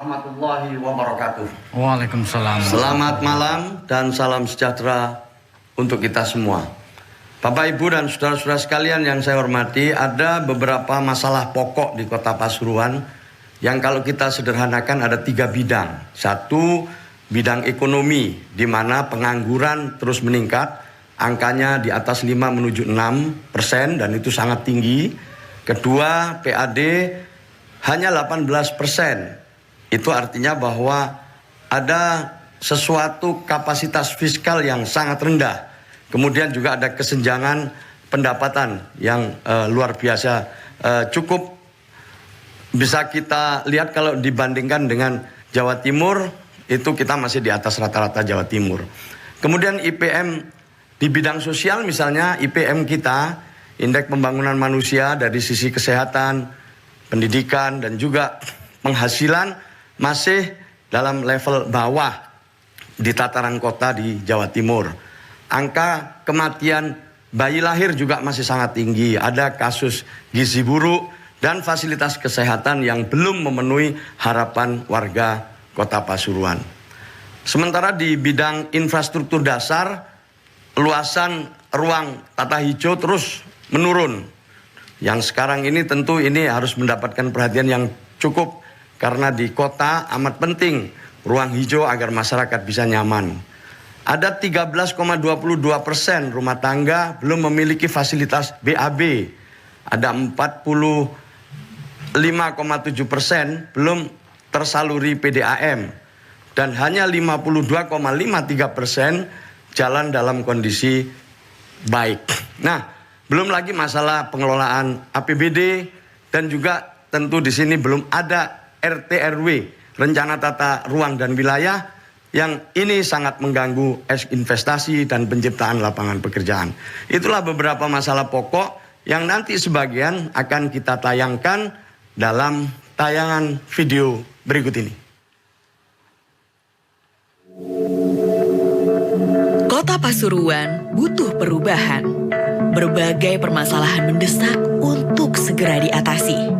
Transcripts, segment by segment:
Warahmatullahi wabarakatuh. Waalaikumsalam. Selamat malam dan salam sejahtera untuk kita semua. Bapak, Ibu, dan saudara-saudara sekalian yang saya hormati, ada beberapa masalah pokok di Kota Pasuruan yang kalau kita sederhanakan ada 3 bidang. Satu, bidang ekonomi, di mana pengangguran terus meningkat, angkanya di atas 5 menuju 6% dan itu sangat tinggi. Kedua, PAD hanya 18%. Itu artinya bahwa ada sesuatu kapasitas fiskal yang sangat rendah. Kemudian juga ada kesenjangan pendapatan yang luar biasa. Cukup bisa kita lihat kalau dibandingkan dengan Jawa Timur, itu kita masih di atas rata-rata Jawa Timur. Kemudian IPM di bidang sosial misalnya, IPM kita, Indeks Pembangunan Manusia dari sisi kesehatan, pendidikan, dan juga penghasilan masih dalam level bawah di tataran kota di Jawa Timur. Angka kematian bayi lahir juga masih sangat tinggi. Ada kasus gizi buruk dan fasilitas kesehatan yang belum memenuhi harapan warga Kota Pasuruan. Sementara di bidang infrastruktur dasar, luasan ruang tata hijau terus menurun. Yang sekarang ini tentu ini harus mendapatkan perhatian yang cukup, karena di kota amat penting ruang hijau agar masyarakat bisa nyaman. Ada 13,22% rumah tangga belum memiliki fasilitas BAB. Ada 45,7% belum tersaluri PDAM. Dan hanya 52,53% jalan dalam kondisi baik. Nah, belum lagi masalah pengelolaan APBD, dan juga tentu di sini belum ada RT/RW, rencana tata ruang dan wilayah, yang ini sangat mengganggu investasi dan penciptaan lapangan pekerjaan. Itulah beberapa masalah pokok yang nanti sebagian akan kita tayangkan dalam tayangan video berikut ini. Kota Pasuruan butuh perubahan. Berbagai permasalahan mendesak untuk segera diatasi.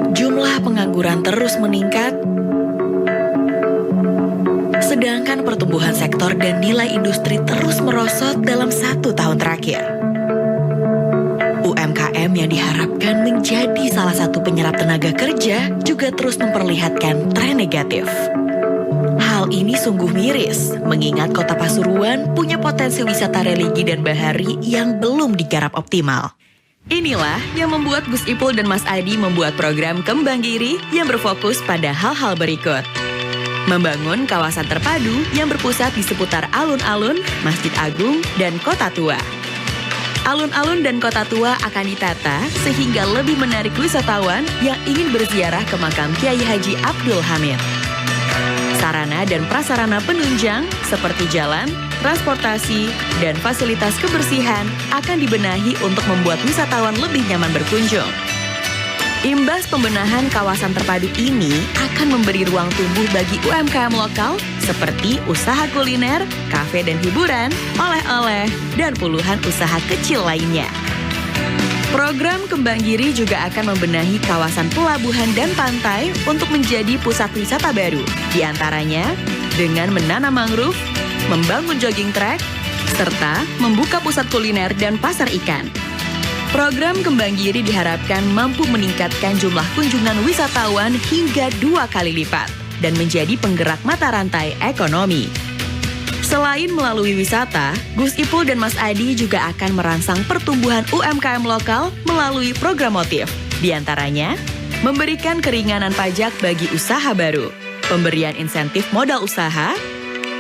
Jumlah pengangguran terus meningkat, sedangkan pertumbuhan sektor dan nilai industri terus merosot dalam 1 tahun terakhir. UMKM yang diharapkan menjadi salah satu penyerap tenaga kerja juga terus memperlihatkan tren negatif. Hal ini sungguh miris, mengingat Kota Pasuruan punya potensi wisata religi dan bahari yang belum digarap optimal. Inilah yang membuat Gus Ipul dan Mas Adi membuat program Kembang Giri yang berfokus pada hal-hal berikut. Membangun kawasan terpadu yang berpusat di seputar alun-alun, Masjid Agung, dan Kota Tua. Alun-alun dan Kota Tua akan ditata sehingga lebih menarik wisatawan yang ingin berziarah ke makam Kiai Haji Abdul Hamid. Sarana dan prasarana penunjang seperti jalan, transportasi, dan fasilitas kebersihan akan dibenahi untuk membuat wisatawan lebih nyaman berkunjung. Imbas pembenahan kawasan terpadu ini akan memberi ruang tumbuh bagi UMKM lokal seperti usaha kuliner, kafe dan hiburan, oleh-oleh, dan puluhan usaha kecil lainnya. Program Kembang Giri juga akan membenahi kawasan pelabuhan dan pantai untuk menjadi pusat wisata baru. Di antaranya dengan menanam mangrove, membangun jogging track, serta membuka pusat kuliner dan pasar ikan. Program Kembang Giri diharapkan mampu meningkatkan jumlah kunjungan wisatawan hingga 2 kali lipat dan menjadi penggerak mata rantai ekonomi. Selain melalui wisata, Gus Ipul dan Mas Adi juga akan merangsang pertumbuhan UMKM lokal melalui program motif. Di antaranya, memberikan keringanan pajak bagi usaha baru, pemberian insentif modal usaha,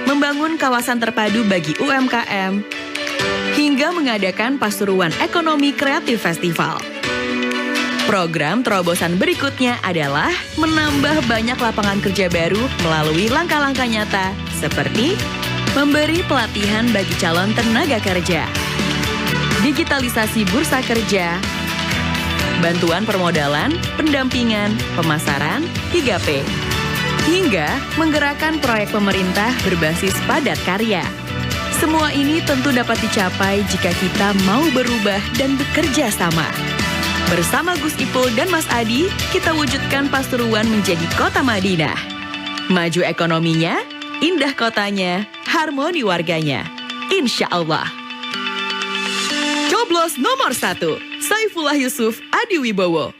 membangun kawasan terpadu bagi UMKM, hingga mengadakan Pasuruan Ekonomi Kreatif Festival. Program terobosan berikutnya adalah menambah banyak lapangan kerja baru melalui langkah-langkah nyata seperti memberi pelatihan bagi calon tenaga kerja, digitalisasi bursa kerja, bantuan permodalan, pendampingan, pemasaran, 3P, hingga menggerakkan proyek pemerintah berbasis padat karya. Semua ini tentu dapat dicapai jika kita mau berubah dan bekerja sama. Bersama Gus Ipul dan Mas Adi, kita wujudkan Pasuruan menjadi kota Madinah. Maju ekonominya, indah kotanya, harmoni warganya. Insya Allah. Coblos nomor 1, Saifullah Yusuf Adi Wibowo.